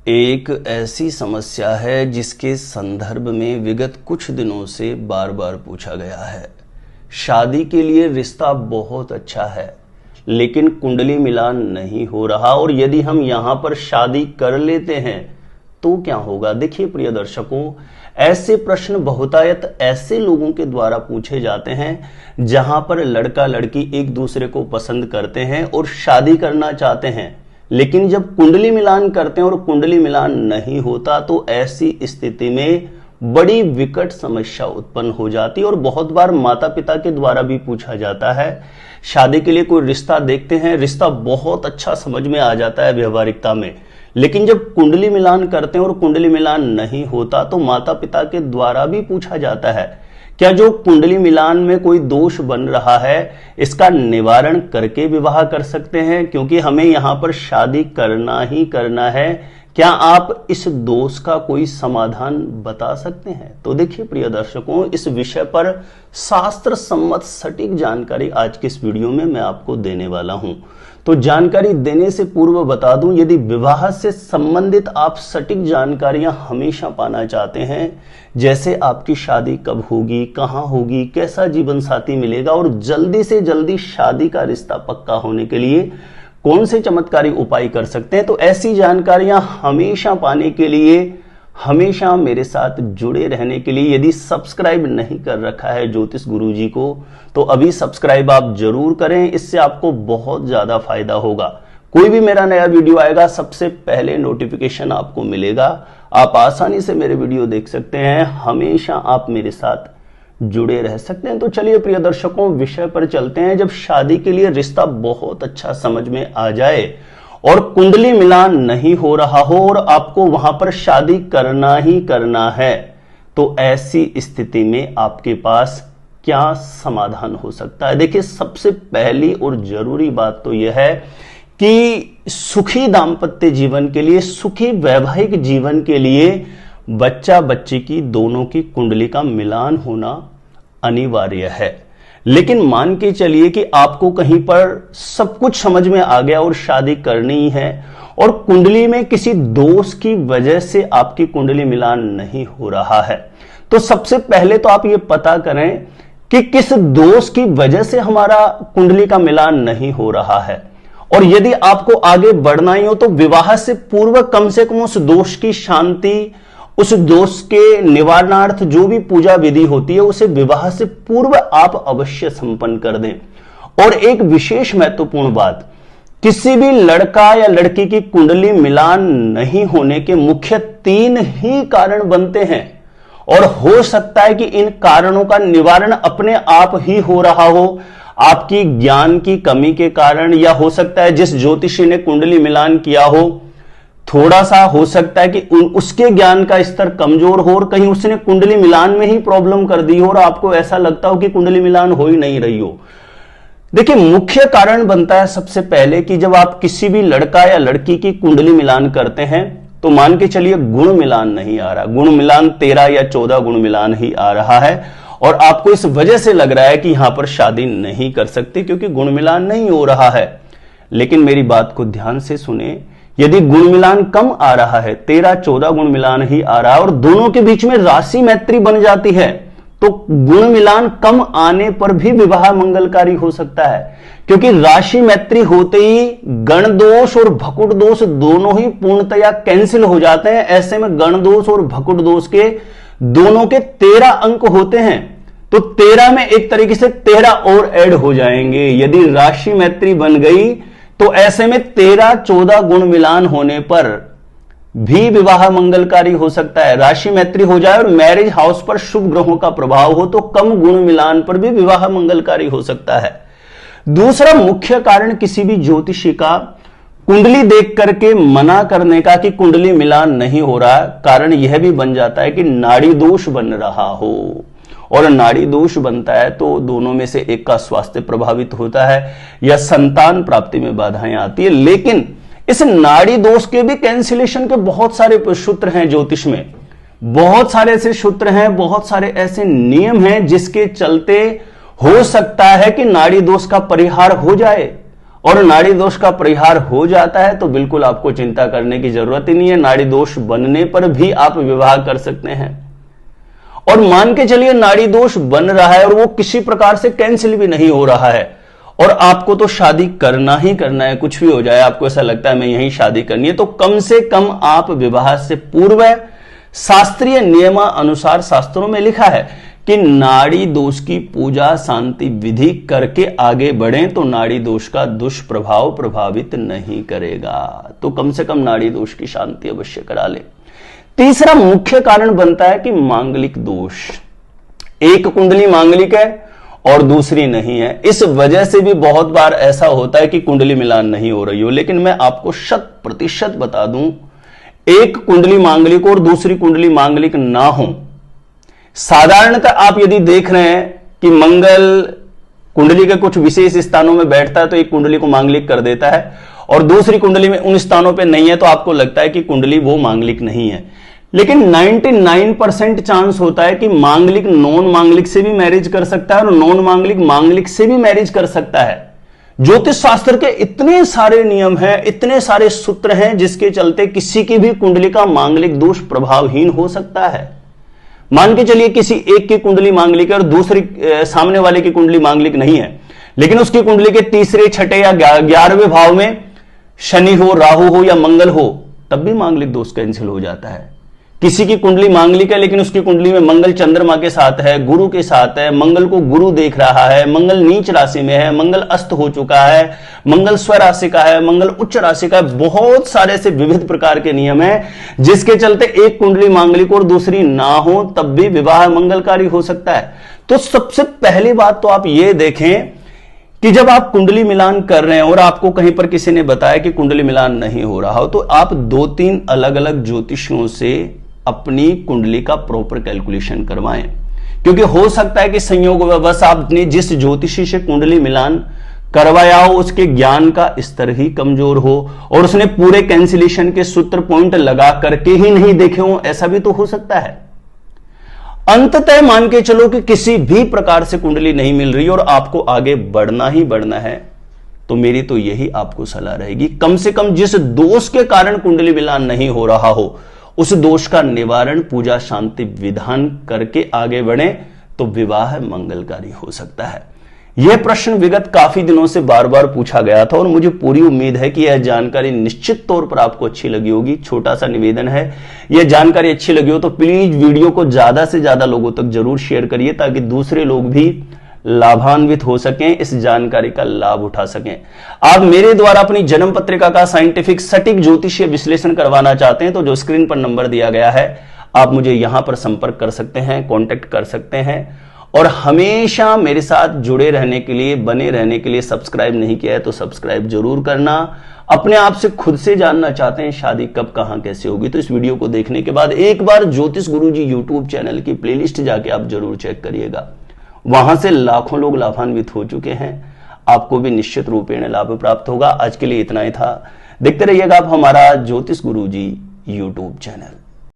एक ऐसी समस्या है जिसके संदर्भ में विगत कुछ दिनों से बार बार पूछा गया है। शादी के लिए रिश्ता बहुत अच्छा है, लेकिन कुंडली मिलान नहीं हो रहा, और यदि हम यहां पर शादी कर लेते हैं तो क्या होगा। देखिए प्रिय दर्शकों, ऐसे प्रश्न बहुतायत ऐसे लोगों के द्वारा पूछे जाते हैं जहां पर लड़का लड़की एक दूसरे को पसंद करते हैं और शादी करना चाहते हैं, लेकिन जब कुंडली मिलान करते हैं और कुंडली मिलान नहीं होता तो ऐसी स्थिति में बड़ी विकट समस्या उत्पन्न हो जाती है। और बहुत बार माता पिता के द्वारा भी पूछा जाता है, शादी के लिए कोई रिश्ता देखते हैं, रिश्ता बहुत अच्छा समझ में आ जाता है व्यवहारिकता में, लेकिन जब कुंडली मिलान करते हैं और कुंडली मिलान नहीं होता तो माता पिता के द्वारा भी पूछा जाता है, क्या जो कुंडली मिलान में कोई दोष बन रहा है इसका निवारण करके विवाह कर सकते हैं, क्योंकि हमें यहां पर शादी करना ही करना है। क्या आप इस दोष का कोई समाधान बता सकते हैं? तो देखिए प्रिय दर्शकों, इस विषय पर शास्त्र सम्मत सटीक जानकारी आज के इस वीडियो में मैं आपको देने वाला हूं। तो जानकारी देने से पूर्व बता दूं, यदि विवाह से संबंधित आप सटीक जानकारियां हमेशा पाना चाहते हैं, जैसे आपकी शादी कब होगी, कहां होगी, कैसा जीवन साथी मिलेगा और जल्दी से जल्दी शादी का रिश्ता पक्का होने के लिए कौन से चमत्कारी उपाय कर सकते हैं, तो ऐसी जानकारियां हमेशा पाने के लिए हमेशा मेरे साथ जुड़े रहने के लिए यदि सब्सक्राइब नहीं कर रखा है ज्योतिष गुरुजी को तो अभी सब्सक्राइब आप जरूर करें, इससे आपको बहुत ज्यादा फायदा होगा। कोई भी मेरा नया वीडियो आएगा सबसे पहले नोटिफिकेशन आपको मिलेगा, आप आसानी से मेरे वीडियो देख सकते हैं, हमेशा आप मेरे साथ जुड़े रह सकते हैं। तो चलिए प्रिय दर्शकों, विषय पर चलते हैं। जब शादी के लिए रिश्ता बहुत अच्छा समझ में आ जाए और कुंडली मिलान नहीं हो रहा हो और आपको वहां पर शादी करना ही करना है, तो ऐसी स्थिति में आपके पास क्या समाधान हो सकता है। देखिए, सबसे पहली और जरूरी बात तो यह है कि सुखी दाम्पत्य जीवन के लिए, सुखी वैवाहिक जीवन के लिए बच्चा बच्ची की दोनों की कुंडली का मिलान होना अनिवार्य है। लेकिन मान के चलिए कि आपको कहीं पर सब कुछ समझ में आ गया और शादी करनी है और कुंडली में किसी दोष की वजह से आपकी कुंडली मिलान नहीं हो रहा है, तो सबसे पहले तो आप ये पता करें कि किस दोष की वजह से हमारा कुंडली का मिलान नहीं हो रहा है। और यदि आपको आगे बढ़ना ही हो तो विवाह से पूर्व कम से कम उस दोष की शांति, उस दोष के निवारणार्थ जो भी पूजा विधि होती है उसे विवाह से पूर्व आप अवश्य संपन्न कर दें। और एक विशेष महत्वपूर्ण बात, किसी भी लड़का या लड़की की कुंडली मिलान नहीं होने के मुख्य 3 ही कारण बनते हैं, और हो सकता है कि इन कारणों का निवारण अपने आप ही हो रहा हो, आपकी ज्ञान की कमी के कारण, या हो सकता है जिस ज्योतिषी ने कुंडली मिलान किया हो थोड़ा सा हो सकता है कि उसके ज्ञान का स्तर कमजोर हो और कहीं उसने कुंडली मिलान में ही प्रॉब्लम कर दी हो और आपको ऐसा लगता हो कि कुंडली मिलान हो ही नहीं रही हो। देखिए, मुख्य कारण बनता है सबसे पहले कि जब आप किसी भी लड़का या लड़की की कुंडली मिलान करते हैं तो मान के चलिए गुण मिलान नहीं आ रहा, गुण मिलान 13 या 14 गुण मिलान ही आ रहा है और आपको इस वजह से लग रहा है कि यहां पर शादी नहीं कर सकते क्योंकि गुण मिलान नहीं हो रहा है। लेकिन मेरी बात को ध्यान से सुने, यदि गुण मिलान कम आ रहा है, 13-14 गुण मिलान ही आ रहा है और दोनों के बीच में राशि मैत्री बन जाती है, तो गुण मिलान कम आने पर भी विवाह मंगलकारी हो सकता है, क्योंकि राशि मैत्री होते ही गण दोष और भकुट दोष दोनों ही पूर्णतया कैंसिल हो जाते हैं। ऐसे में गण दोष और भकुट दोष के दोनों के 13 अंक होते हैं, तो 13 में एक तरीके से 13 और ऐड हो जाएंगे। यदि राशि मैत्री बन गई तो ऐसे में 13-14 गुण मिलान होने पर भी विवाह मंगलकारी हो सकता है। राशि मैत्री हो जाए और मैरिज हाउस पर शुभ ग्रहों का प्रभाव हो तो कम गुण मिलान पर भी विवाह मंगलकारी हो सकता है। दूसरा मुख्य कारण किसी भी ज्योतिषी का कुंडली देख करके मना करने का कि कुंडली मिलान नहीं हो रहा, कारण यह भी बन जाता है कि नाड़ी दोष बन रहा हो, और नाड़ी दोष बनता है तो दोनों में से एक का स्वास्थ्य प्रभावित होता है या संतान प्राप्ति में बाधाएं आती है। लेकिन इस नाड़ी दोष के भी कैंसिलेशन के बहुत सारे सूत्र हैं ज्योतिष में, बहुत सारे ऐसे सूत्र हैं, बहुत सारे ऐसे नियम हैं जिसके चलते हो सकता है कि नाड़ी दोष का परिहार हो जाए। और नाड़ी दोष का परिहार हो जाता है तो बिल्कुल आपको चिंता करने की जरूरत ही नहीं है। नाड़ी दोष बनने पर भी आप विवाह कर सकते हैं। और मान के चलिए नाड़ी दोष बन रहा है और वो किसी प्रकार से कैंसिल भी नहीं हो रहा है और आपको तो शादी करना ही करना है, कुछ भी हो जाए, आपको ऐसा लगता है मैं यही शादी करनी है, तो कम से कम आप विवाह से पूर्व शास्त्रीय नियमानुसार शास्त्रों में लिखा है कि नाड़ी दोष की पूजा शांति विधि करके आगे बढ़ें तो नाड़ी दोष का दुष्प्रभाव प्रभावित नहीं करेगा। तो कम से कम नाड़ी दोष की शांति अवश्य करा ले। तीसरा मुख्य कारण बनता है कि मांगलिक दोष। एक कुंडली मांगलिक है और दूसरी नहीं है। इस वजह से भी बहुत बार ऐसा होता है कि कुंडली मिलान नहीं हो रही हो। लेकिन मैं आपको 100% बता दूं, एक कुंडली मांगलिक और दूसरी कुंडली मांगलिक ना हो, साधारणतः आप यदि देख रहे हैं कि मंगल कुंडली के कुछ विशेष स्थानों में बैठता है तो एक कुंडली को मांगलिक कर देता है और दूसरी कुंडली में उन स्थानों पे नहीं है तो आपको लगता है कि कुंडली वो मांगलिक नहीं है। लेकिन 99% चांस होता है कि मांगलिक नॉन मांगलिक से भी मैरिज कर सकता है और नॉन मांगलिक मांगलिक से भी मैरिज कर सकता है। ज्योतिष शास्त्र के इतने सारे नियम हैं, इतने सारे सूत्र हैं जिसके चलते किसी की भी कुंडली का मांगलिक दोष प्रभावहीन हो सकता है। मान के चलिए किसी एक की कुंडली मांगलिक है और दूसरी सामने वाले की कुंडली मांगलिक नहीं है, लेकिन उसकी कुंडली के तीसरे, छठे या 11वें भाव में शनि हो, राहु हो या मंगल हो, तब भी मांगलिक दोष कैंसिल हो जाता है। किसी की कुंडली मांगलिक है लेकिन उसकी कुंडली में मंगल चंद्रमा के साथ है, गुरु के साथ है, मंगल को गुरु देख रहा है, मंगल नीच राशि में है, मंगल अस्त हो चुका है, मंगल स्वराशि का है, मंगल उच्च राशि का है, बहुत सारे से विविध प्रकार के नियम हैं जिसके चलते एक कुंडली मांगलिक और दूसरी ना हो तब भी विवाह मंगलकारी हो सकता है। तो सबसे पहली बात तो आप ये देखें कि जब आप कुंडली मिलान कर रहे हैं और आपको कहीं पर किसी ने बताया कि कुंडली मिलान नहीं हो रहा हो तो आप 2-3 अलग अलग ज्योतिषियों से अपनी कुंडली का प्रॉपर कैलकुलेशन करवाएं, क्योंकि हो सकता है कि संयोगवश आपने जिस ज्योतिषी से कुंडली मिलान करवाया हो उसके ज्ञान का स्तर ही कमजोर हो और उसने पूरे कैंसिलेशन के सूत्र पॉइंट लगा करके ही नहीं देखे हो, ऐसा भी तो हो सकता है। अंततः मान के चलो कि किसी भी प्रकार से कुंडली नहीं मिल रही और आपको आगे बढ़ना ही बढ़ना है, तो मेरी तो यही आपको सलाह रहेगी, कम से कम जिस दोष के कारण कुंडली मिलान नहीं हो रहा हो उस दोष का निवारण पूजा शांति विधान करके आगे बढ़े तो विवाह मंगलकारी हो सकता है। यह प्रश्न विगत काफी दिनों से बार बार पूछा गया था और मुझे पूरी उम्मीद है कि यह जानकारी निश्चित तौर पर आपको अच्छी लगी होगी। छोटा सा निवेदन है, यह जानकारी अच्छी लगी हो तो प्लीज वीडियो को ज्यादा से ज्यादा लोगों तक जरूर शेयर करिए ताकि दूसरे लोग भी लाभान्वित हो सकें, इस जानकारी का लाभ उठा सकें। आप मेरे द्वारा अपनी जन्म पत्रिका का साइंटिफिक सटीक ज्योतिषीय विश्लेषण करवाना चाहते हैं तो जो स्क्रीन पर नंबर दिया गया है आप मुझे यहां पर संपर्क कर सकते हैं, कांटेक्ट कर सकते हैं और हमेशा मेरे साथ जुड़े रहने के लिए, बने रहने के लिए सब्सक्राइब नहीं किया है तो सब्सक्राइब जरूर करना। अपने आप से खुद से जानना चाहते हैं शादी कब कहां कैसे होगी तो इस वीडियो को देखने के बाद एक बार ज्योतिष गुरुजी यूट्यूब चैनल की प्लेलिस्ट जाके आप जरूर चेक करिएगा, वहां से लाखों लोग लाभान्वित हो चुके हैं, आपको भी निश्चित रूपेण लाभ प्राप्त होगा। आज के लिए इतना ही था, देखते रहिएगा आप हमारा ज्योतिष गुरुजी यूट्यूब चैनल।